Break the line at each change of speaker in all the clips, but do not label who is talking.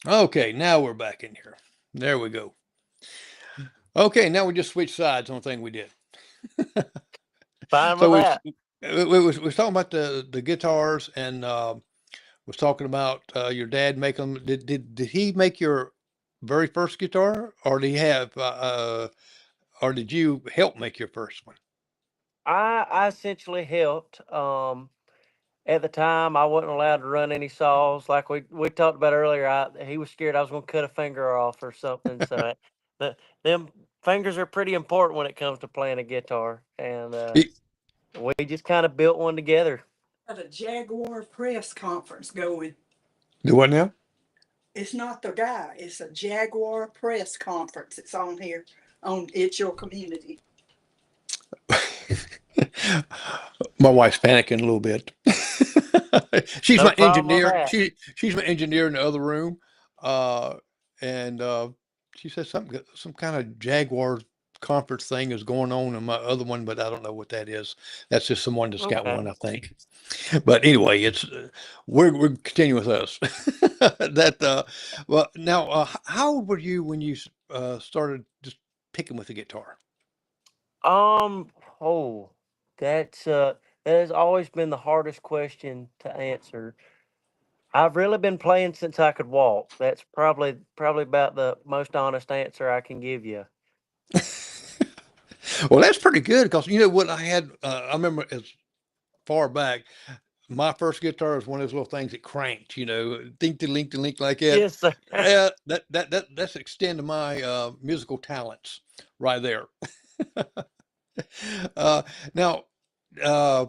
Okay, now we're back in here. There we go. Okay, now we just switched sides on the thing we did.
Fine with
So
that.
we was talking about the guitars and was talking about your dad making them. Did he make your very first guitar, or did he have, or did you help make your first one?
I essentially helped. At the time, I wasn't allowed to run any saws. Like we talked about earlier, he was scared I was going to cut a finger off or something. So the them fingers are pretty important when it comes to playing a guitar, and
He,
we just kind of built one together.
At a Jaguar press conference going.
do what now?
It's not the guy. It's a Jaguar press conference. It's on here on It's Your Community.
My wife's panicking a little bit. She's
No
my
problem with
engineer.
that.
She's my engineer in the other room, uh, and she says some kind of Jaguar conference thing is going on in my other one, but I don't know what that is. That's just someone that's got
Okay.
one, I think. But anyway, it's we're continuing with us. That well now, how old were you when you started just picking with the guitar?
Um. Oh, that's that has always been the hardest question to answer. I've really been playing since I could walk. That's probably about the most honest answer I can give you.
Well, that's pretty good because you know what I had. I remember as far back, my first guitar was one of those little things that cranked. You know, ding to link like that.
Yes, sir.
Yeah, that's extended my musical talents right there. uh, now, uh,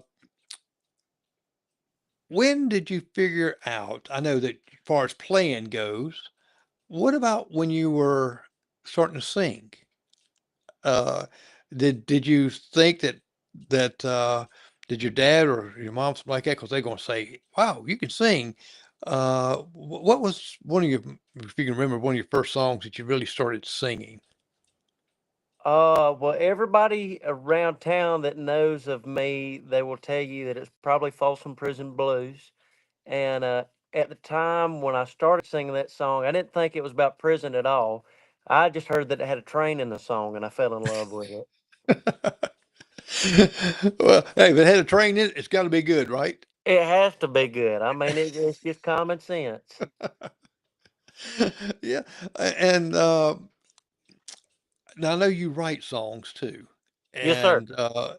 when did you figure out? I know that as far as playing goes, what about when you were starting to sing? Uh, did you think that did your dad or your mom something like that? Because they're going to say, "Wow, you can sing." What was one of your, if you can remember, one of your first songs that you really started singing?
Well, everybody around town that knows of me, they will tell you that it's probably Folsom Prison Blues. And at the time when I started singing that song, I didn't think it was about prison at all. I just heard that it had a train in the song, and I fell in love with it.
Well, hey, if it had a train in it, it's got to be good, right?
It has to be good. I mean, it's just common sense.
Yeah, and now I know you write songs too,
Yes, sir.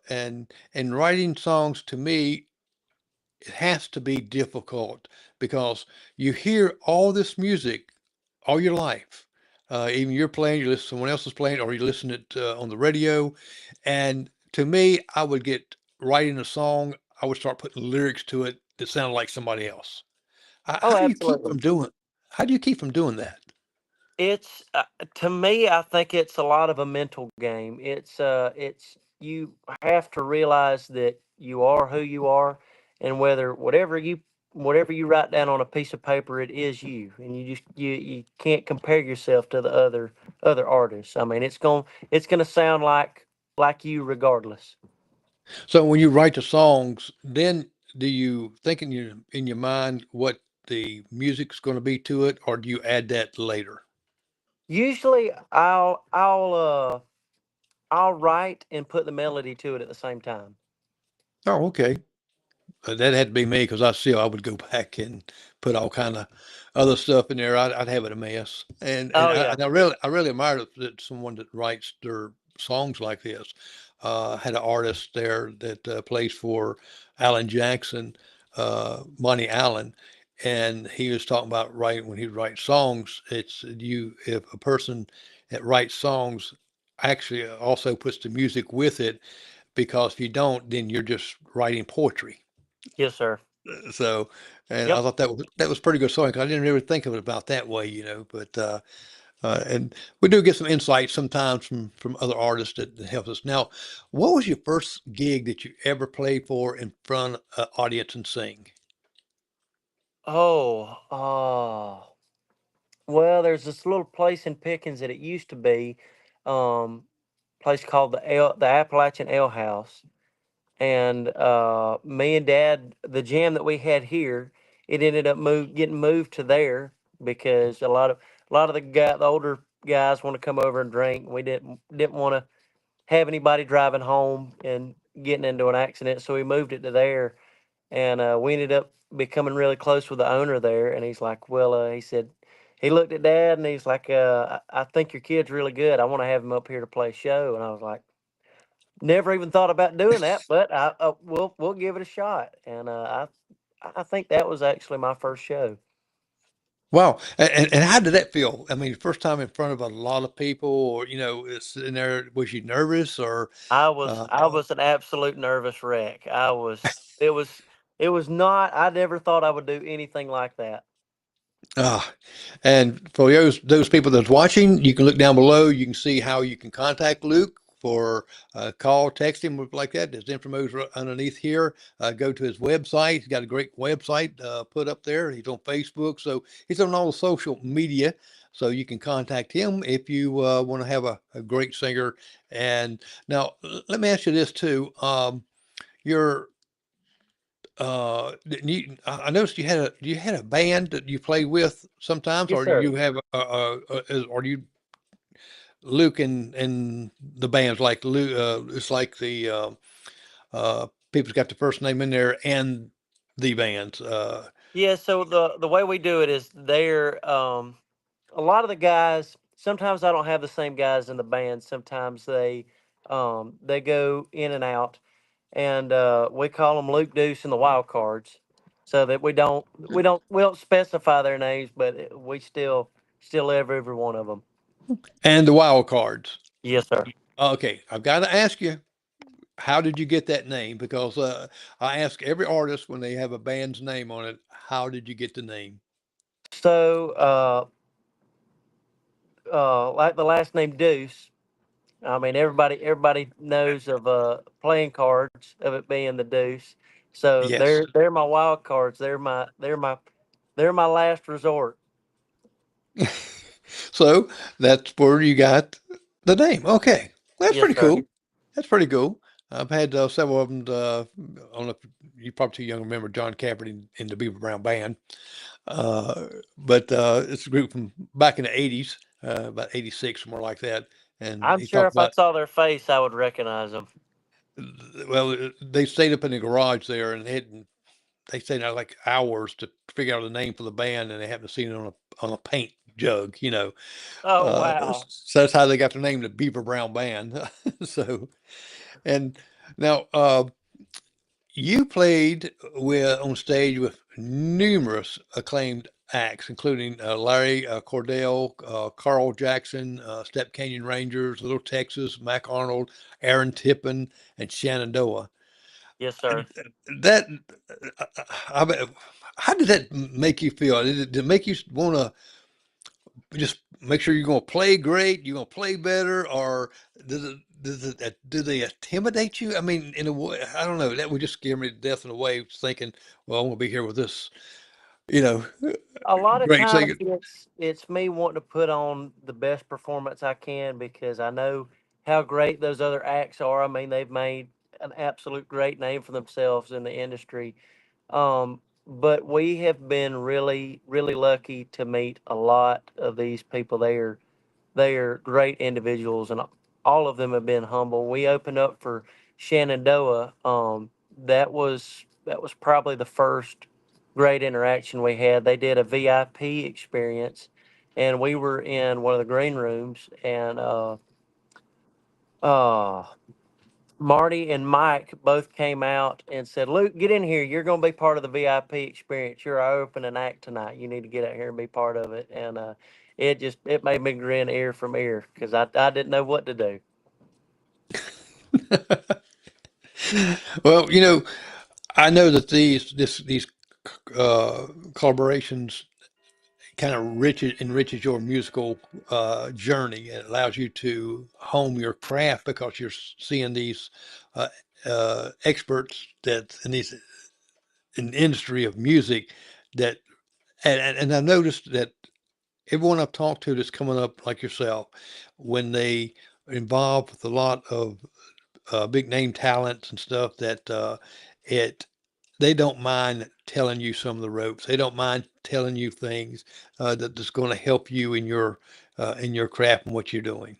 and writing songs to me it has to be difficult because you hear all this music all your life. Even you're playing, you listen, someone else is playing, or you listen it on the radio. And to me, I would get writing a song. I would start putting lyrics to it that sounded like somebody else.
Oh,
How do you keep
absolutely.
from doing? How do you keep from doing that?
It's to me, I think it's a lot of a mental game. It's you have to realize that you are who you are, and whatever you write down on a piece of paper, it is you, and you can't compare yourself to the other artists. I mean, it's gonna sound like you regardless.
So when you write the songs, then do you think in your mind what the music's going to be to it, or do you add that later?
Usually, I'll write and put the melody to it at the same time.
Oh, okay. That had to be me because I would go back and put all kind of other stuff in there. I'd have it a mess, and
Oh yeah.
I really admire that someone that writes their songs like this. I had an artist there that plays for Alan Jackson, Monty Allen, and he was talking about writing when he writes songs. It's you if a person that writes songs actually also puts the music with it because if you don't, then you're just writing poetry.
Yes, sir.
So, and I
Yep.
thought that was pretty good sewing 'cause I didn't really think of it about that way, but and we do get some insight sometimes from other artists that help us. Now, what was your first gig that you ever played for in front of an audience and sing?
Well, there's this little place in Pickens that it used to be, place called the Appalachian Ale House, and me and Dad, the jam that we had here, it ended up getting moved to there, because a lot of the older guys want to come over and drink. We didn't want to have anybody driving home and getting into an accident, so we moved it to there, and we ended up becoming really close with the owner there. And he's like, well, he said he looked at Dad and he's like, I think your kid's really good. I want to have him up here to play a show. And I was like, never even thought about doing that, but we'll give it a shot. And I think that was actually my first show.
Wow. And how did that feel? I mean, first time in front of a lot of people, or sitting there, was you nervous or?
I was an absolute nervous wreck. It was it was not. I never thought I would do anything like that.
Ah, and for those people that's watching, you can look down below. You can see how you can contact Luke for call, text him like that. There's info underneath here. Go to his website. He's got a great website put up there. He's on Facebook, so he's on all the social media. So you can contact him if you want to have a great singer. And now let me ask you this too. Your I noticed you had a band that you play with sometimes,
Yes,
or do
sir.
you have or do you Luke and the bands like Luke? It's like the people's got the first name in there and the bands.
Yeah. So the way we do it is they're a lot of the guys. Sometimes I don't have the same guys in the band. Sometimes they go in and out, and we call them Luke Deuce and the Wild Cards, so that we don't specify their names, but we still have every one of them.
And the wild cards.
Yes, sir.
Okay, I've got to ask you, how did you get that name? Because I ask every artist when they have a band's name on it, how did you get the name?
So, like the last name Deuce. I mean, everybody knows of playing cards of it being the Deuce. So
Yes.
they're my wild cards. They're my last resort.
So that's where you got the name. Okay, that's
Yes,
pretty
sir.
cool. That's pretty cool. I've had several of them. I don't know if you probably too young to remember John Caffrey in the Beaver Brown Band, but it's a group from back in the '80s, about '86, more like that. And
I'm
he
sure
talked
if I
about,
saw their face, I would recognize them.
well, they stayed up in the garage there and they stayed out like hours to figure out the name for the band, and they happened to see it on a paint jug,
Oh wow!
So that's how they got their name, the Beaver Brown Band. So, and now you played on stage with numerous acclaimed acts, including Larry Cordell, Carl Jackson, Step Canyon Rangers, Little Texas, Mac Arnold, Aaron Tippin, and Shenandoah.
Yes, sir.
That, I mean, how did that make you feel? Did it make you want to just make sure you're going to play great, you're going to play better, or do they intimidate you? I mean, in a way, I don't know. That would just scare me to death in a way, thinking, well, I'm going to be here with this, you know,
A lot of
great
times
singer.
it's me wanting to put on the best performance I can because I know how great those other acts are. I mean, they've made an absolute great name for themselves in the industry. But we have been really, really lucky to meet a lot of these people. They are great individuals, and all of them have been humble. We opened up for Shenandoah. That was probably the first great interaction we had. They did a VIP experience, and we were in one of the green rooms, and uh, Marty and Mike both came out and said, "Luke, get in here. You're going to be part of the VIP experience. You're our opening act tonight. You need to get out here and be part of it." And it made me grin ear from ear because I didn't know what to do.
Well, I know that these collaborations kind of enriches your musical journey. It allows you to hone your craft because you're seeing these uh, experts that in the industry of music that and I noticed that everyone I've talked to that's coming up like yourself, when they are involved with a lot of big name talents and stuff, that it they don't mind telling you some of the ropes. They don't mind telling you things that's going to help you in your craft and what you're doing.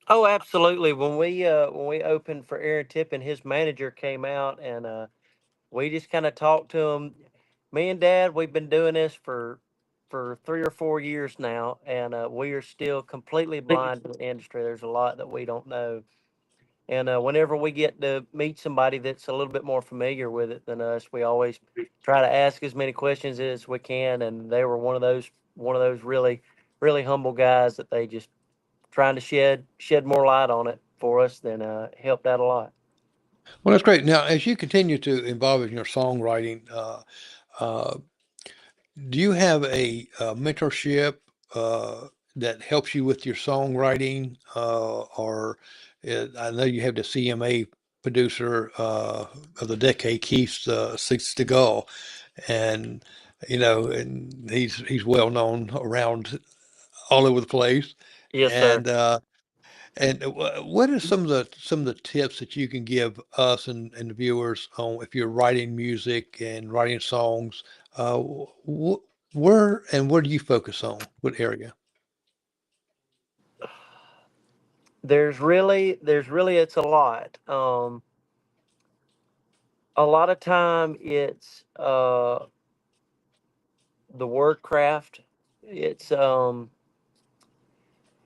Oh, absolutely. When we opened for Aaron Tippin, his manager came out and we just kind of talked to him. Me and Dad, we've been doing this for 3 or 4 years now, and we are still completely blind to the industry. There's a lot that we don't know, and whenever we get to meet somebody that's a little bit more familiar with it than us, we always try to ask as many questions as we can. And they were one of those really humble guys that they just trying to shed more light on it for us, then helped out a lot.
Well, that's great. Now, as you continue to involve in your songwriting, uh, do you have a mentorship that helps you with your songwriting, or I know you have the CMA producer of the decade, Keith Six to Go, and and he's well known around all over the place,
Yes, sir.
and what are some of the tips that you can give us and the viewers on if you're writing music and writing songs? Where and where do you focus on? What area?
There's really it's a lot of time it's the word craft. It's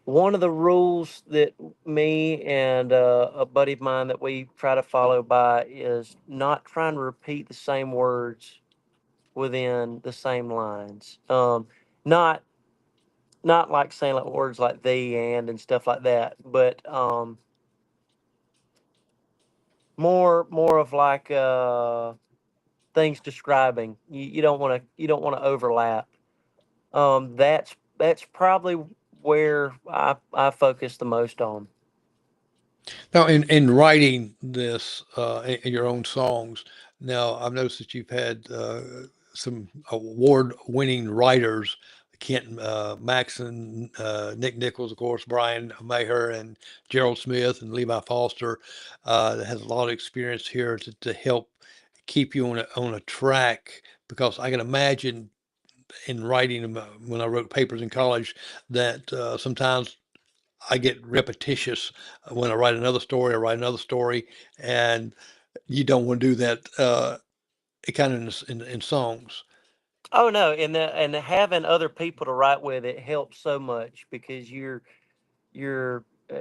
one of the rules that me and a buddy of mine that we try to follow by is not trying to repeat the same words within the same lines. Not not like saying like words like "the" and stuff like that, but more of like things describing. You don't want to overlap. That's probably where I focus the most on.
Now, in writing this in your own songs, now I've noticed that you've had some award-winning writers, Kent Maxon, Nick Nichols, of course, Brian Maher, and Gerald Smith, and Levi Foster, that has a lot of experience here to help keep you on a track. Because I can imagine in writing when I wrote papers in college that sometimes I get repetitious when I write another story. I write another story, and you don't want to do that. It kind of in songs.
Oh no, and having other people to write with it helps so much because you're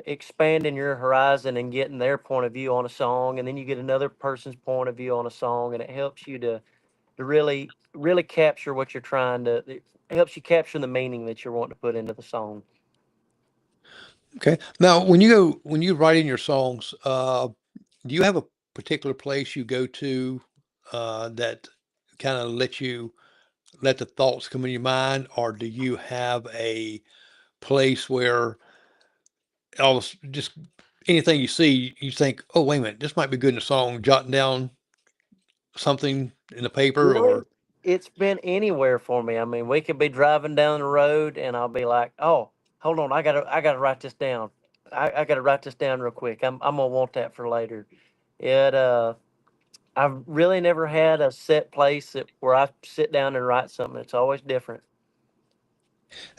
expanding your horizon and getting their point of view on a song, and then you get another person's point of view on a song, and it helps you to really capture what you're trying to. It helps you capture the meaning that you're wanting to put into the song.
Okay. Now, when you write in your songs, do you have a particular place you go to that kind of let the thoughts come in your mind, or do you have a place where just anything you see, you think, oh, wait a minute, this might be good in a song, jotting down something in the paper
Really,
or
it's been anywhere for me. I mean, we could be driving down the road, and I'll be like, "Oh, hold on, I gotta write this down. I gotta write this down real quick. I'm gonna want that for later." It I've really never had a set place where I sit down and write something. It's always different.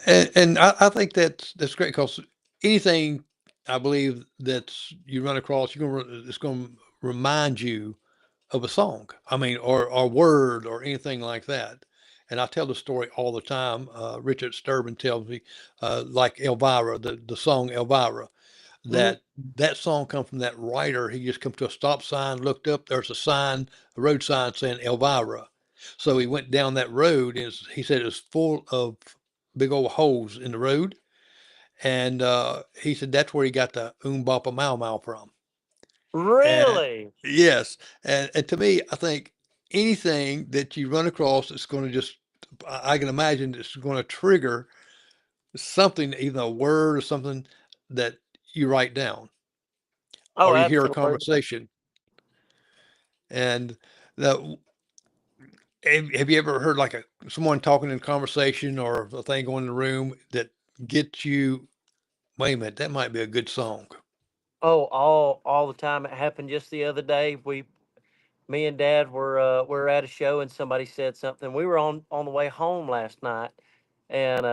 and I think that's great because anything I believe that you run across, it's going to remind you of a song. I mean, or word or anything like that. And I tell the story all the time. Richard Sturban tells me, like Elvira, the song Elvira,
Hmm.
that that song come from that writer. He just come to a stop sign, looked up, there's a sign, a road sign saying Elvira. So he went down that road, and he said it was full of big old holes in the road. And he said that's where he got the Bapa Mau Mau from. And
Really?
yes, and to me, I think anything that you run across that's going to just, I can imagine it's going to trigger something, either a word or something that you write down
Oh,
or you hear a
absolutely.
conversation. And the, have you ever heard like someone talking in conversation or a thing going in the room that gets you, wait a minute, that might be a good song?
Oh, all the time. It happened just the other day. Me and Dad were at a show and somebody said something. We were on the way home last night, and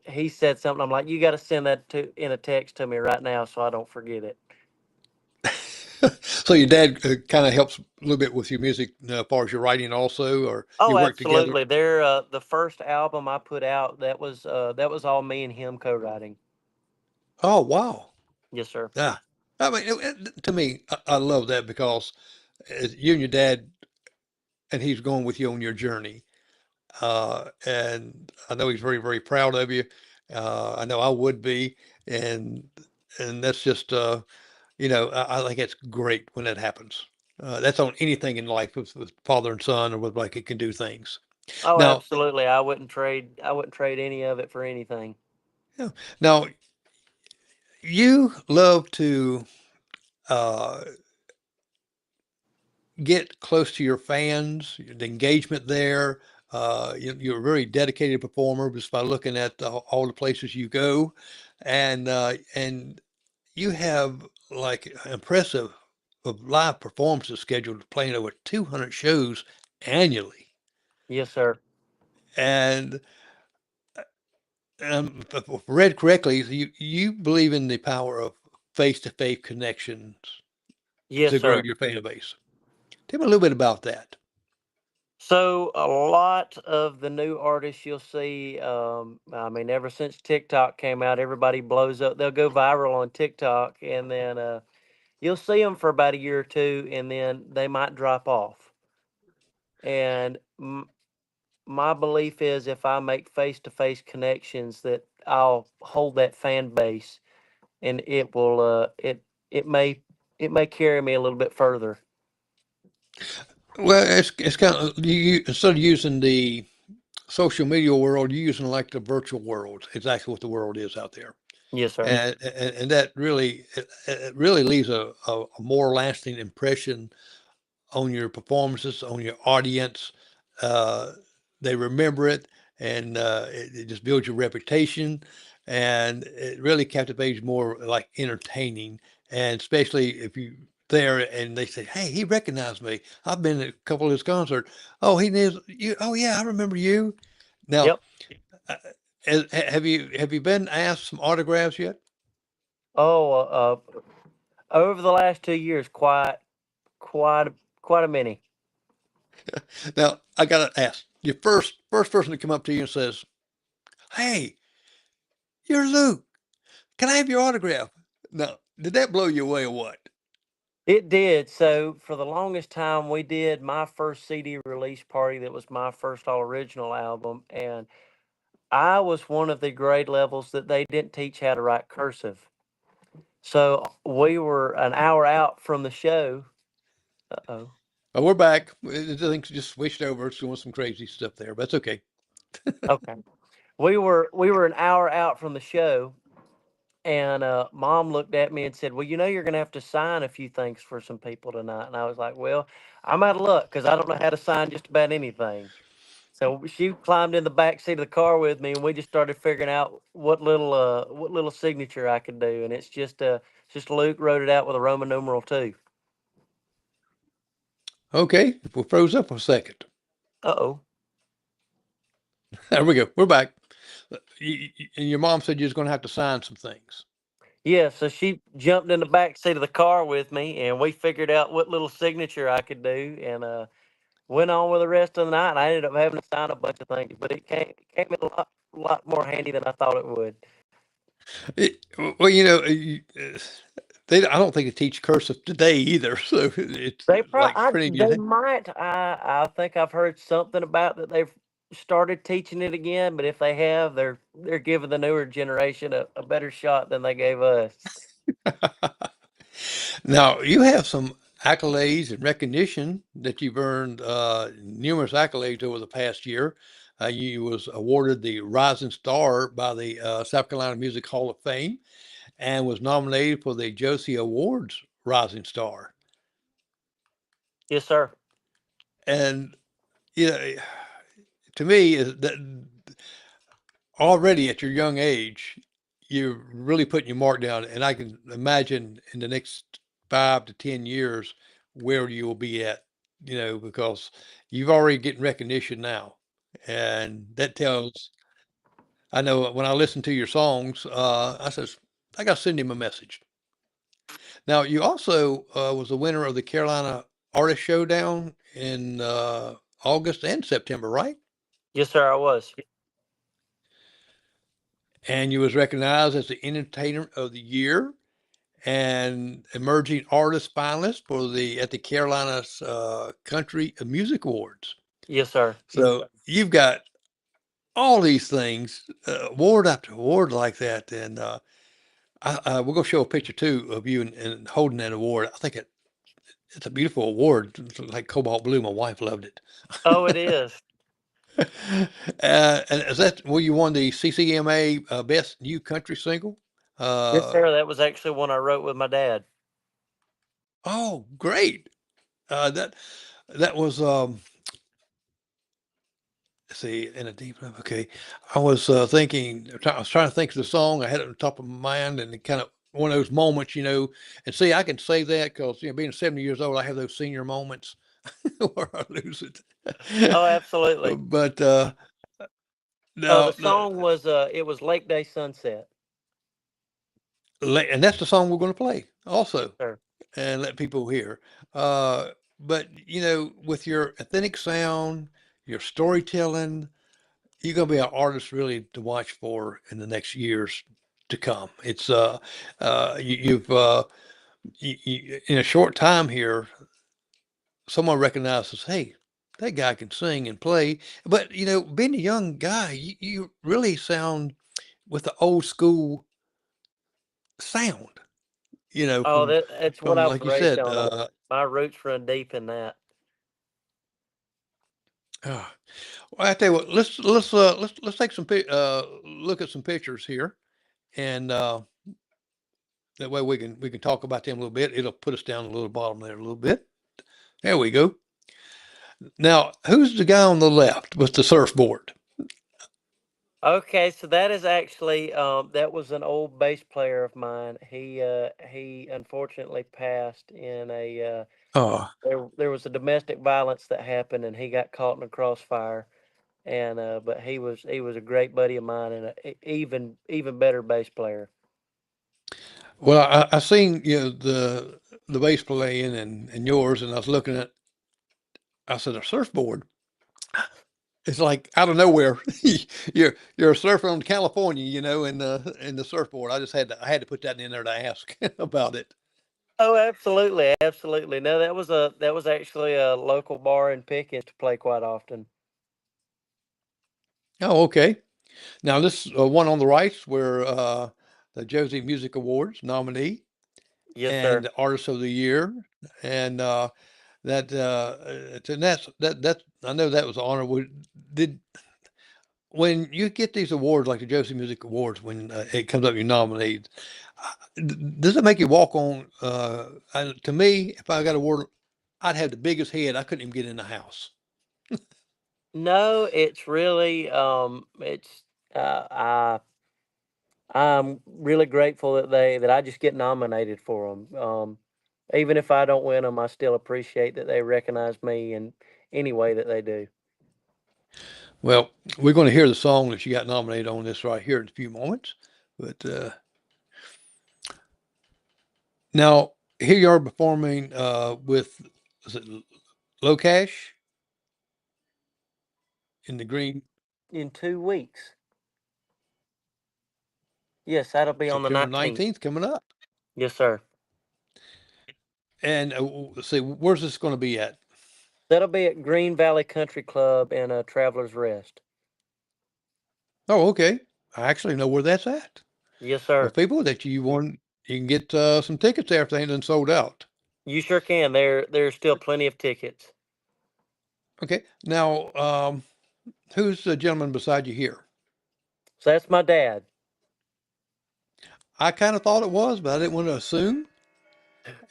he said something. I'm like, you got to send that to in a text to me right now so I don't forget it.
So your dad kind of helps a little bit with your music as far as your writing also, or you
Oh,
work together?
absolutely. They're the first album I put out. That was all me and him co-writing.
Oh, wow.
Yes, sir.
Yeah. I mean, to me, I love that because you and your dad, and he's going with you on your journey. And I know he's very, very proud of you. I know I would be, and that's just, I think it's great when that happens. That's on anything in life with father and son, or with like it can do things.
Oh,
Now,
absolutely. I wouldn't trade any of it for anything.
yeah, now you love to uh, get close to your fans, the engagement there. You're a very dedicated performer just by looking at all the places you go, and you have like impressive of live performances scheduled, playing over 200 shows annually.
Yes, sir.
And if read correctly, you believe in the power of face-to-face connections
Yes,
to grow
sir.
your fan base. Tell me a little bit about that.
So a lot of the new artists you'll see, I mean, ever since TikTok came out, everybody blows up. They'll go viral on TikTok, and then you'll see them for about a year or two, and then they might drop off. And my belief is, if I make face-to-face connections, that I'll hold that fan base, and it may carry me a little bit further.
Well, it's kind of instead of using the social media world, you're using like the virtual world. Exactly what the world is out there,
Yes, sir.
and that really it really leaves a more lasting impression on your performances, on your audience. Uh, they remember it, and it just builds your reputation, and it really captivates more like entertaining. And especially if you there and they say, "Hey, he recognized me. I've been at a couple of his concerts. Oh, he knows you. Oh, yeah, I remember you." Now,
Yep.
uh, have you been asked some autographs yet?
Oh, over the last 2 years, quite, quite a many.
Now, I gotta ask, your first person to come up to you and says, "Hey, you're Luke. Can I have your autograph?" Now, did that blow you away or what?
It did. So for the longest time, we did my first CD release party. That was my first all original album, and I was one of the grade levels that they didn't teach how to write cursive. So we were an hour out from the show. Uh oh.
Oh, we're back. The things just switched over. It's doing some crazy stuff there, but that's okay.
Okay. We were an hour out from the show, and Mom looked at me and said, "Well, you're going to have to sign a few things for some people tonight." And I was like, "Well, I'm out of luck because I don't know how to sign just about anything." So she climbed in the back seat of the car with me, and we just started figuring out what little signature I could do. And it's just Luke wrote it out with a Roman numeral 2.
Okay, we froze up for a second.
Uh oh.
There we go. We're back. And your mom said you was going to have to sign some things.
Yeah, so she jumped in the back seat of the car with me, and we figured out what little signature I could do, and went on with the rest of the night. And I ended up having to sign a bunch of things, but it came in a lot more handy than I thought it would.
Well, I don't think they teach cursive today either. So it's like printing your
They
name.
might. I think I've heard something about that they've started teaching it again, but if they have, they're giving the newer generation a better shot than they gave us.
Now, you have some accolades and recognition that you've earned numerous accolades over the past year. You was awarded the Rising Star by the South Carolina Music Hall of Fame and was nominated for the Josie Awards Rising Star.
Yes, sir.
And you know, to me, is that already at your young age, you're really putting your mark down. And I can imagine in the next 5 to 10 years where you will be at. because you've already getting recognition now, and that tells. I know when I listen to your songs, I says I got to send him a message. Now you also was the winner of the Carolina Artist Showdown in August and September, right?
Yes, sir, I was.
And you was recognized as the Entertainer of the Year and Emerging Artist finalist for the at the Carolinas Country Music Awards.
Yes, sir.
So you've got all these things, award after award like that, and we're gonna show a picture too of you and holding that award. I think it's a beautiful award, it's like cobalt blue. My wife loved it.
Oh, it is.
And is that well? You won the CCMA Best New Country Single.
Yes,
Uh,
sir. That was actually one I wrote with my dad.
oh, great! That was let's see, in a deep love. Okay, I was thinking. I was trying to think of the song. I had it on the top of my mind, and it kind of one of those moments, And see, I can say that because being 70 years old, I have those senior moments where I lose it.
Oh, absolutely.
But
The
now,
song was it was Lake Day Sunset.
and that's the song we're going to play
Yes,
also,
sir.
and let people hear. But with your authentic sound, your storytelling, you're going to be an artist really to watch for in the next years to come. It's in a short time here, someone recognizes, hey, that guy can sing and play. But being a young guy, you really sound with the old school sound.
Oh, that's what
From
I was
like you
raised
said.
on. My roots run deep in that.
Uh, well, I tell you what, let's take look at some pictures here, and that way we can talk about them a little bit. It'll put us down a little bottom there a little bit. There we go. Now, who's the guy on the left with the surfboard?
Okay, so that is actually that was an old bass player of mine. He unfortunately passed in a
Oh,
there was a domestic violence that happened, and he got caught in a crossfire. And but he was a great buddy of mine, and even better bass player.
well, I seen the bass playing and yours, and I was looking at. I said a surfboard. It's like out of nowhere. You're a surfer on California, in the surfboard. I had to put that in there to ask about it.
Oh, absolutely, absolutely. No, that was actually a local bar in Pickens to play quite often.
Oh, okay. Now this one on the right's where the Josie Music Awards nominee
Yes, sir.
and Artist of the Year, and that's I know that was an honor. Did when you get these awards like the Josie Music Awards, when it comes up you're nominated, does it make you walk on? To me, if I got a award, I'd have the biggest head. I couldn't even get in the house.
No, it's really it's I'm really grateful that I just get nominated for them. Even if I don't win them, I still appreciate that they recognize me in any way that they do.
Well, we're going to hear the song that you got nominated on this right here in a few moments. But now here you are performing with is it Locash in the green
In 2 weeks. Yes, that'll be on the
September
19th.
19th coming up.
Yes, sir.
And let's see, where's this going to be at?
That'll be at Green Valley Country Club and Travelers Rest.
Oh, okay. I actually know where that's at.
Yes,
Well,
sir.
people that you can get some tickets there if they ain't done sold out.
You sure can. There's still plenty of tickets.
Okay. Now, who's the gentleman beside you here?
So that's my dad.
I kind of thought it was, but I didn't want to assume.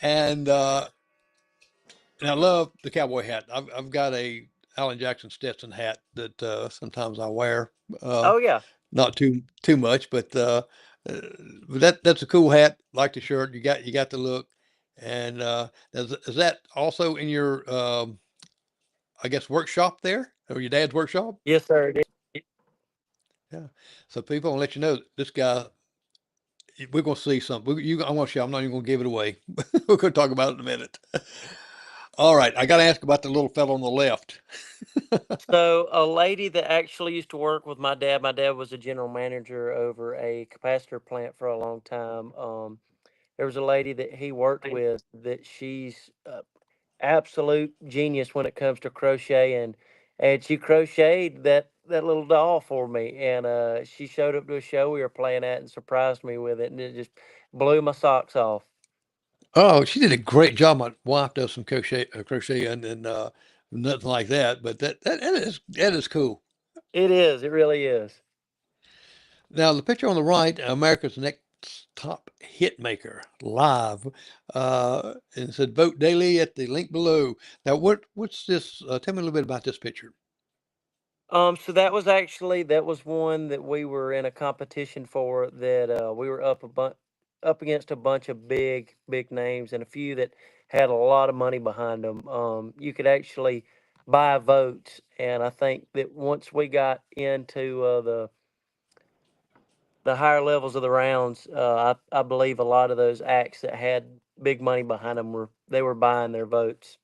And and I love the cowboy hat. I've got a Alan Jackson Stetson hat that sometimes I wear. Uh,
Oh yeah.
Not too much, uh, but that's a cool hat. Like the shirt, you got the look. And is that also in your I guess, workshop there, or your dad's workshop.
Yes, sir. It
Yeah. So people, want to let you know this guy. We're gonna see something. I'm gonna show. I'm not even gonna give it away. We're gonna talk about it in a minute. All right. I got to ask about the little fellow on the left.
So a lady that actually used to work with my dad. My dad was a general manager over a capacitor plant for a long time. There was a lady that he worked with that she's absolute genius when it comes to crocheting, and she crocheted that little doll for me. And she showed up to a show we were playing at and surprised me with it, and it just blew my socks off.
Oh, she did a great job. My wife does some crochet and nothing like that. But that is cool.
It is. It really is.
Now the picture on the right, America's Next Top Hit Maker live, and it said vote daily at the link below. Now what's this? Tell me a little bit about this picture.
So that was one that we were in a competition for. That we were up against a bunch of big names and a few that had a lot of money behind them. You could actually buy votes, and I think that once we got into the higher levels of the rounds, I believe a lot of those acts that had big money behind them were buying their votes.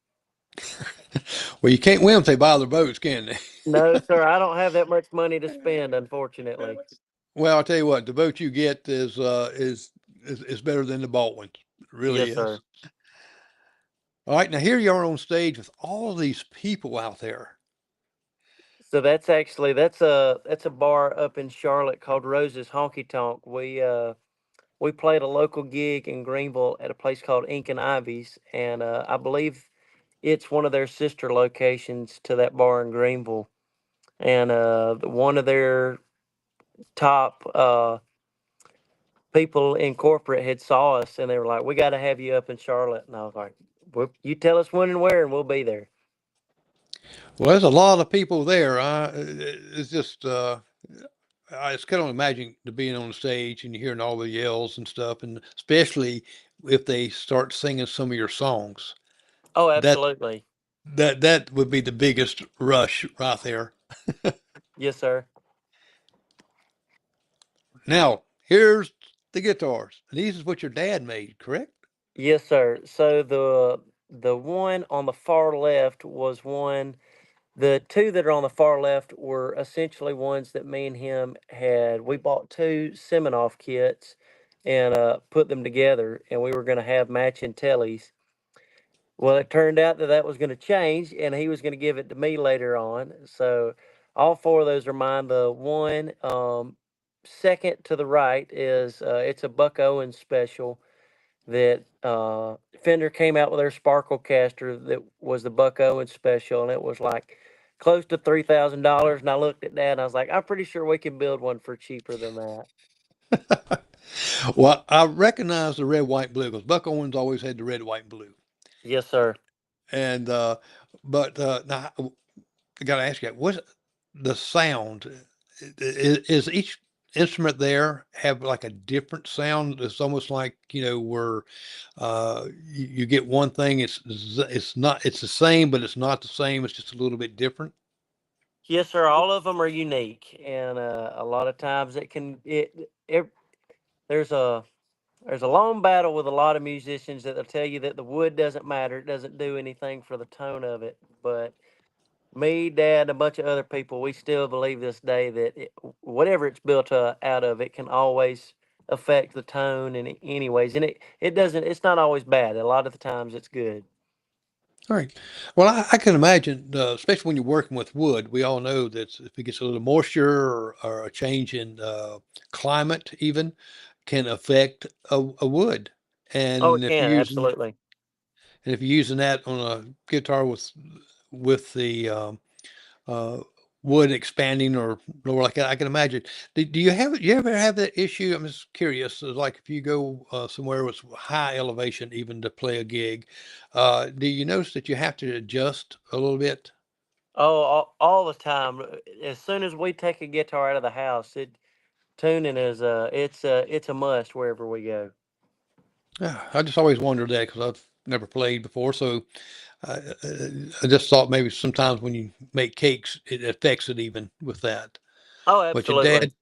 Well, you can't win if they buy their votes, can they?
No, sir, I don't have that much money to spend, unfortunately.
Well, I'll tell you what, the vote you get is better than the bought ones. It really
Yes,
is.
sir.
All right, now here you are on stage with all of these people out there.
So that's a bar up in Charlotte called Rose's Honky Tonk. We played a local gig in Greenville at a place called Ink and Ivy's, and I believe it's one of their sister locations to that bar in Greenville. And one of their top people in corporate had saw us, and they were like, "We got to have you up in Charlotte." And I was like, "You tell us when and where, and we'll be there."
Well, there's a lot of people there. It's just I just can not imagine to being on the stage and you're hearing all the yells and stuff, and especially if they start singing some of your songs.
Oh,
That
absolutely.
that would be the biggest rush right there.
Yes, sir.
Now, here's the guitars. These is what your dad made, correct?
Yes, sir. So the one on the far left was one. The two that are on the far left were essentially ones that me and him had. We bought two Seminoff kits and put them together, and we were going to have matching tellies. Well, it turned out that that was going to change, and he was going to give it to me later on. So all four of those are mine. The one second to the right is it's a Buck Owens special that Fender came out with their Sparkle caster that was the Buck Owens special, and it was like close to $3,000. And I looked at that, and I was like, I'm pretty sure we can build one for cheaper than that.
Well, I recognize the red, white, blue because Buck Owens always had the red, white, and blue.
Yes, sir.
And but now I got to ask you, what's the sound? Is each instrument there have like a different sound? It's almost like where you get one thing. It's not. It's the same, but it's not the same. It's just a little bit different.
Yes, sir. All of them are unique, and a lot of times it there's a there's a long battle with a lot of musicians that they'll tell you that the wood doesn't matter, it doesn't do anything for the tone of it. But me, Dad, and a bunch of other people, we still believe this day that whatever it's built out of, it can always affect the tone in any ways, and it doesn't. It's not always bad. A lot of the times, it's good.
All right. Well, I can imagine, especially when you're working with wood, we all know that if it gets a little moisture or a change in climate, even can affect a wood.
Oh, it
And if
can
you're using
absolutely.
and if you're using that on a guitar with the uh, wood expanding or lower like that, I can imagine. Do you ever have that issue? I'm just curious. Like if you go somewhere with high elevation, even to play a gig, do you notice that you have to adjust a little bit?
Oh, all the time. As soon as we take a guitar out of the house, it tuning is it's a must wherever we go.
Yeah, I just always wondered that because I've never played before, so I, I just thought maybe sometimes when you make cakes, it affects it even with that.
Oh,
But your
absolutely.
dad,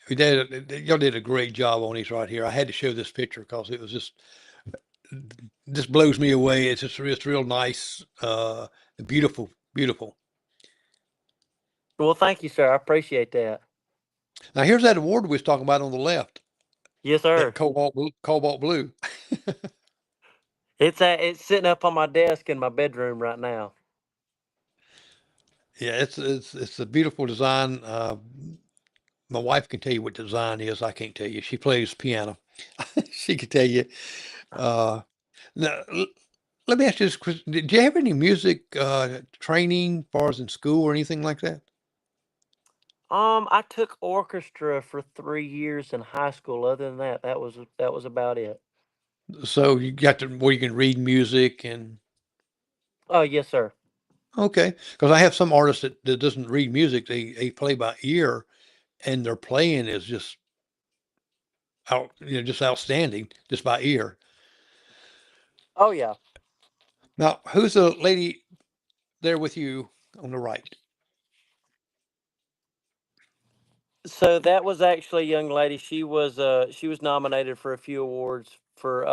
your dad, y'all did a great job on these right here. I had to show this picture because it was just blows me away. It's real nice, beautiful, beautiful.
Well, thank you, sir. I appreciate that.
Now here's that award we was talking about on the left,
Yes,
that
sir.
cobalt blue.
It's sitting up on my desk in my bedroom right now.
Yeah, it's a beautiful design. My wife can tell you what design is. I can't tell you. She plays piano. She can tell you. Uh, now, let me ask you this question. Did you have any music training, as far as in school or anything like that?
I took orchestra for 3 years in high school. Other than that, that was about it.
So you got to where you can read music and
Oh, yes, sir.
okay, because I have some artists that doesn't read music. They play by ear, and their playing is just just outstanding just by ear.
Oh, yeah.
Now, who's the lady there with you on the right?
So that was actually a young lady. She was nominated for a few awards for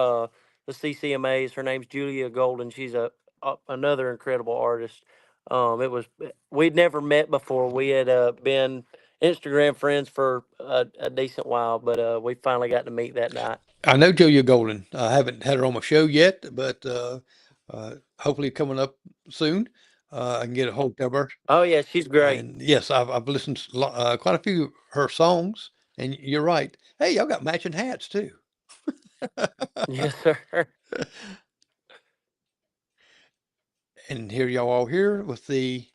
the CCMAs. Her name's Julia Golden. She's another incredible artist. It was we'd never met before. We had been Instagram friends for a decent while, but we finally got to meet that night.
I know Julia Golden. I haven't had her on my show yet, but hopefully coming up soon. I can get a hold of her.
Oh yeah, she's great.
And yes, I've listened to quite a few of her songs. And you're right. Hey, y'all got matching hats too.
Yes, sir.
And here y'all all here with the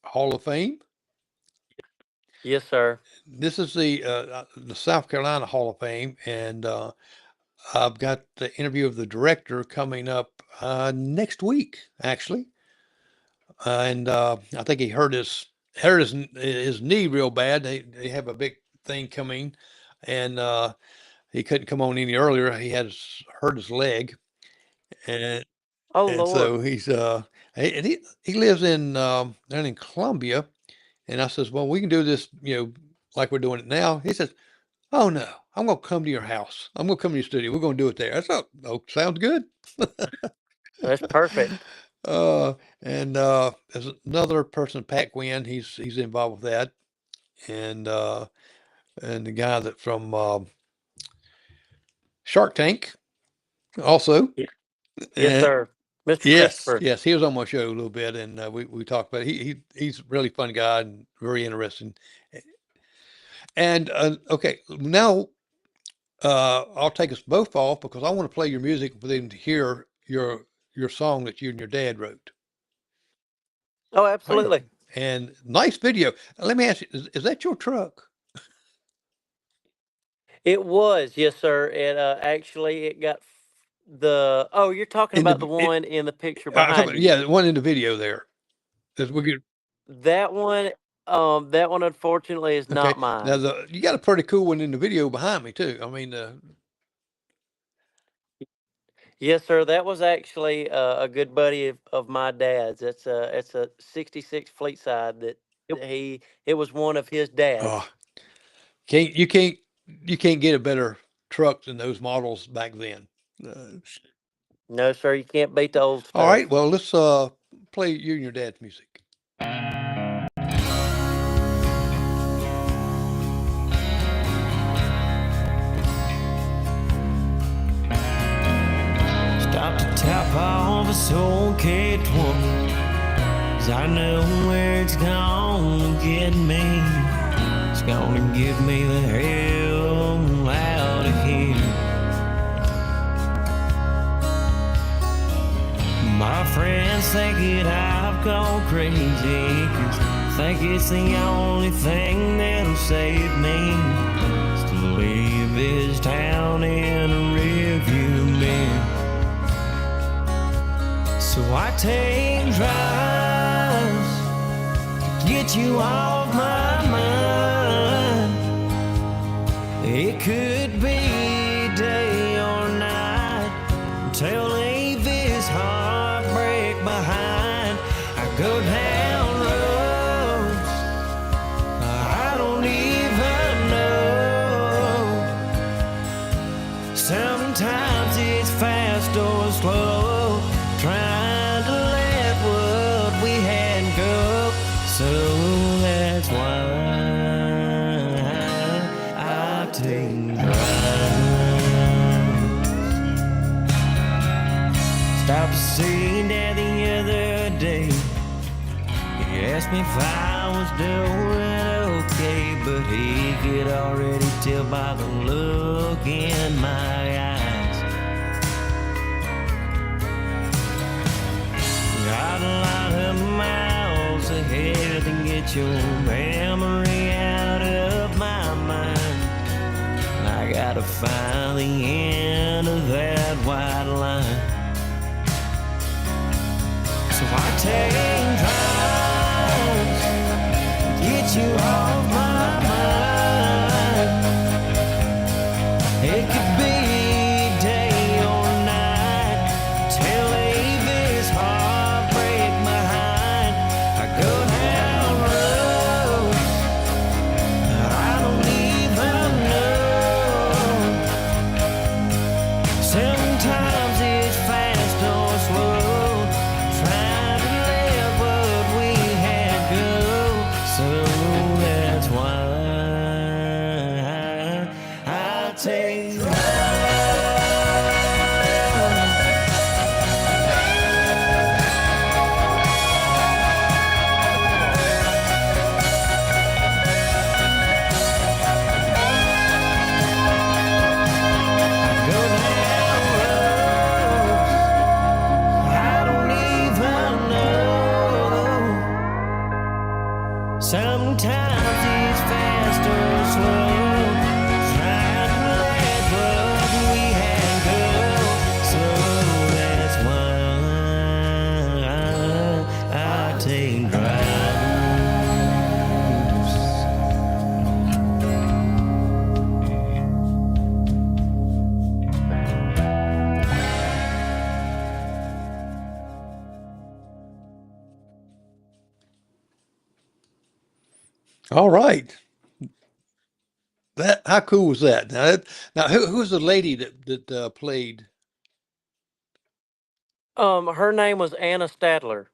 Hall of Fame.
Yes, sir.
This is the South Carolina Hall of Fame, and I've got the interview of the director coming up next week, actually. And I think he hurt his knee real bad. They have a big thing coming, and he couldn't come on any earlier. He had hurt his leg, and
Oh
and
Lord.
so he lives in down in Columbia. And I says, well, we can do this, like we're doing it now. He says, oh no, I'm gonna come to your house. I'm gonna come to your studio. We're gonna do it there. I thought, oh, sounds good.
That's perfect.
Uh, and there's another person, Pat Gwynn. He's involved with that, and the guy that from Shark Tank also.
Y- Yes,
And
sir. Mr.
yes,
Christopher.
yes, he was on my show a little bit, and we talked about it. He's a really fun guy and very interesting. And okay, now I'll take us both off because I want to play your music for them to hear your song that you and your dad wrote.
Oh,
Hey,
absolutely.
and nice video. Let me ask you, is that your truck?
It was, yes, sir. It got the. Oh, you're talking
In
about the
the
one in the picture
I'm talking
behind
about,
you.
yeah, the one in the video there. As we get
That one, that one unfortunately is
okay.
not
Now
mine.
you got a pretty cool one in the video behind me too. I mean,
Yes, sir. That was actually a good buddy of my dad's. It's a '66 Fleet Side that it was one of his
oh,
dad's.
can't you can't you can't get a better truck than those models back then. Uh,
No, sir. You can't beat the old
all right,
stuff.
well let's play you and your dad's music.
Stop to tap off a soul-caked woman, 'cause I know where it's gonna get me. It's gonna give me the hell out of here. My friends think that I've gone crazy, 'cause think it's the only thing that'll save me. Is to leave this town in a rearview mirror. So I take drives to get you off my mind. It could be day or night until leave this heart Sometimes it's fast or slow, trying to let what we had go. So that's why I take drive. Stopped to see Dad the other day. He asked me if I was doing okay, but he could already tell by the look in my eyes. Got a lot of miles ahead to get your memory out of my mind. I gotta find the end of that white line. So I take drives, get you off my mind. It could be day or night, till leave this heartbreak behind. I go down roads I don't even know. Sometimes it's fast or slow, trying to let what we had go. So that's why I take go down roads I don't even know. Sometimes it's fast or slow, trying to let what we had go. So that's why I take drives.
All right. That how cool was that? Now who was the lady that played?
Her name was Anna Stadler.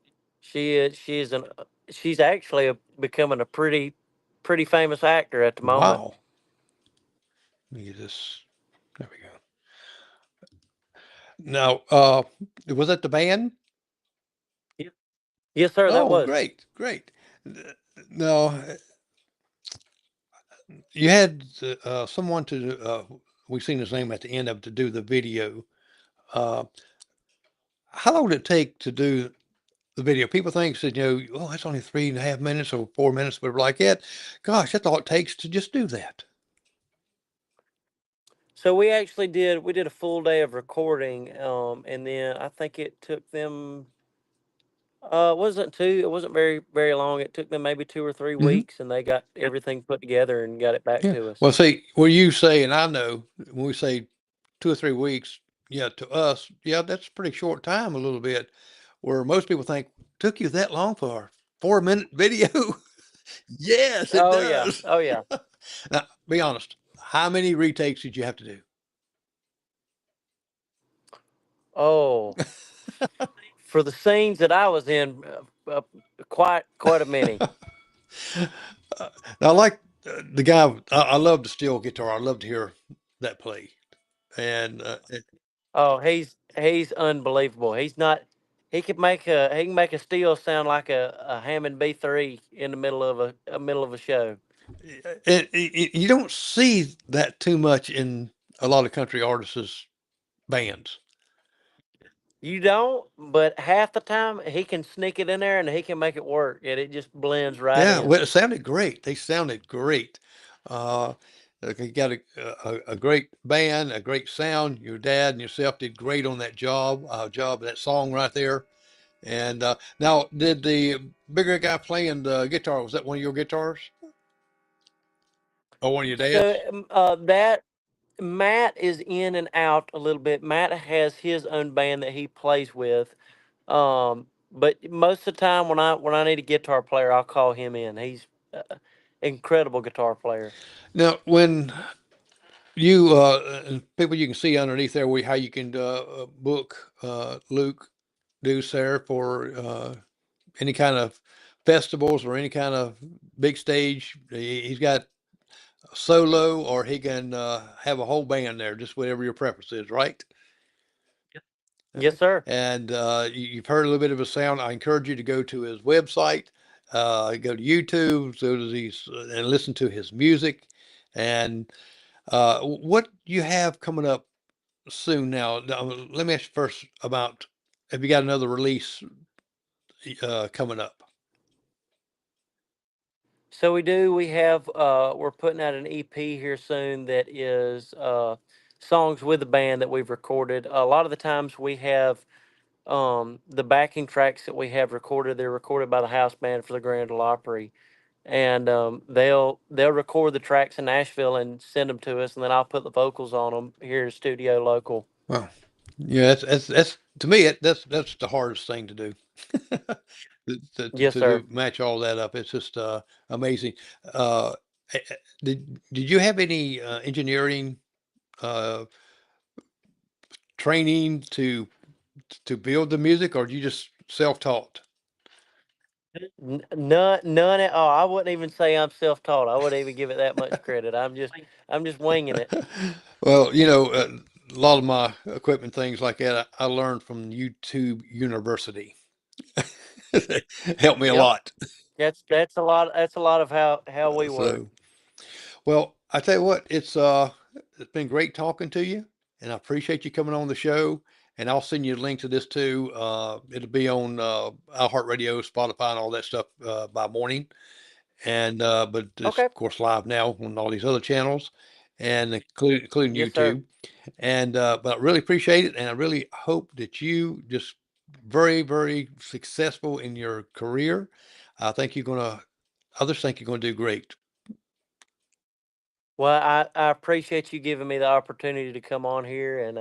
She's actually becoming a pretty famous actor at the moment.
Wow. Let me get this. There we go. Now, was that the band?
Ye- Yes, sir, that
Oh,
was.
great, great. No, you had someone to. We seen his name at the end of to do the video. Uh, how long did it take to do the video? People think that oh, that's only 3.5 minutes or 4 minutes, but like it, gosh, that's all it takes to just do that.
So we did a full day of recording, and then I think it took them. It wasn't very long. It took them maybe 2 or 3
Hmm.
weeks, and they got everything put together and got it back
Yeah.
to us.
Well, see, when you say, and I know when we say 2 or 3 weeks, yeah, to us, yeah, that's a pretty short time, a little bit. Where most people think took you that long for a 4 minute video. Yes, it
Oh yeah,
does.
oh yeah.
Now, be honest. How many retakes did you have to do?
Oh, for the scenes that I was in, quite a many.
Uh, Now, I like the guy. I love the steel guitar. I love to hear that play. And
Oh, he's unbelievable. He's not. He can make a steel sound like a Hammond B3 in the middle of a show.
you don't see that too much in a lot of country artists' bands.
You don't, but half the time he can sneak it in there and he can make it work, and it just blends right
Yeah,
in.
well, it sounded great. They sounded great. Uh, you got a great band, a great sound. Your dad and yourself did great on that that song right there. And now, did the bigger guy playing the guitar, was that one of your guitars or one of your
So
dad's?
that Matt is in and out a little bit. Matt has his own band that he plays with. But most of the time when I need a guitar player, I'll call him in. He's incredible guitar player.
Now, when You and people, you can see underneath there how you can book Luke Deuce there for any kind of festivals or any kind of big stage. He's got solo, or he can have a whole band there, just whatever your preference is, right?
Yes, sir.
And you've heard a little bit of his sound. I encourage you to go to his website, go to YouTube, so that he's and listen to his music. And what you have coming up soon now? Let me ask you first about, have you got another release coming up?
So we do. We have. We're putting out an EP here soon that is songs with the band that we've recorded. A lot of the times we have the backing tracks that we have recorded. They're recorded by the house band for the Grand Ole Opry, and they'll record the tracks in Nashville and send them to us, and then I'll put the vocals on them here in studio local.
Well, yeah, that's to me that's the hardest thing to do.
Yes,
To
sir.
do match all that up. It's just amazing. Uh, did you have any engineering uh, training to build the music, or you just self-taught?
None at all. I wouldn't even say I'm self-taught. I wouldn't even give it that much credit. I'm just winging it.
Well, a lot of my equipment, things like that, I learned from YouTube University. Helped me a
Yep.
lot.
That's a lot. That's a lot of how we work.
So, well, I tell you what, it's been great talking to you, and I appreciate you coming on the show. And I'll send you a link to this too. It'll be on iHeartRadio, Spotify, and all that stuff by morning. And but it's
Okay.
of course live now on all these other channels, and including
Yes, sir.
YouTube. And but I really appreciate it, and I really hope that you just very, very successful in your career. I think you're gonna. Others think you're gonna do great.
Well, I appreciate you giving me the opportunity to come on here and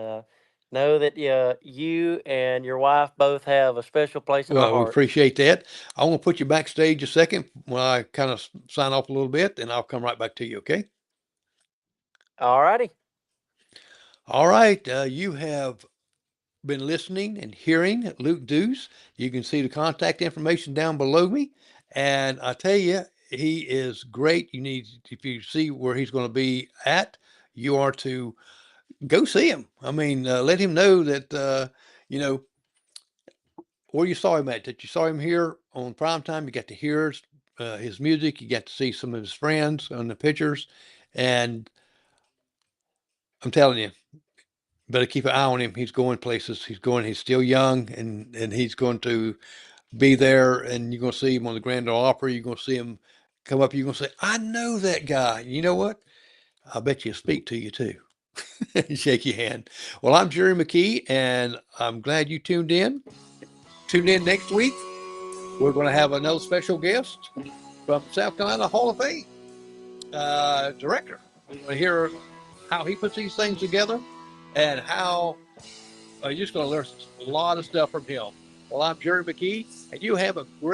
know that you and your wife both have a special place in my
Well, we
heart.
appreciate that. I want to put you backstage a second when I kind of sign off a little bit, and I'll come right back to you. Okay.
All righty.
All right. You have been listening and hearing Luke Deuce. You can see the contact information down below me. And I tell you, he is great. You need, if you see where he's going to be at, you are to go see him. I mean, let him know that, you know, where you saw him at, that you saw him here on prime time. You got to hear his music. You got to see some of his friends on the pictures. And I'm telling you, better keep an eye on him. He's going places. He's still young, and he's going to be there, and you're going to see him on the Grand Ole Opry. You're going to see him come up. You're going to say, I know that guy. You know what? I bet you speak to you too. Shake your hand. Well, I'm Jerry McKee, and I'm glad you tuned in. Tune in next week. We're going to have another special guest from South Carolina Hall of Fame director. We're going to hear how he puts these things together and how you're just going to learn a lot of stuff from him. Well, I'm Jerry McKee, and you have a great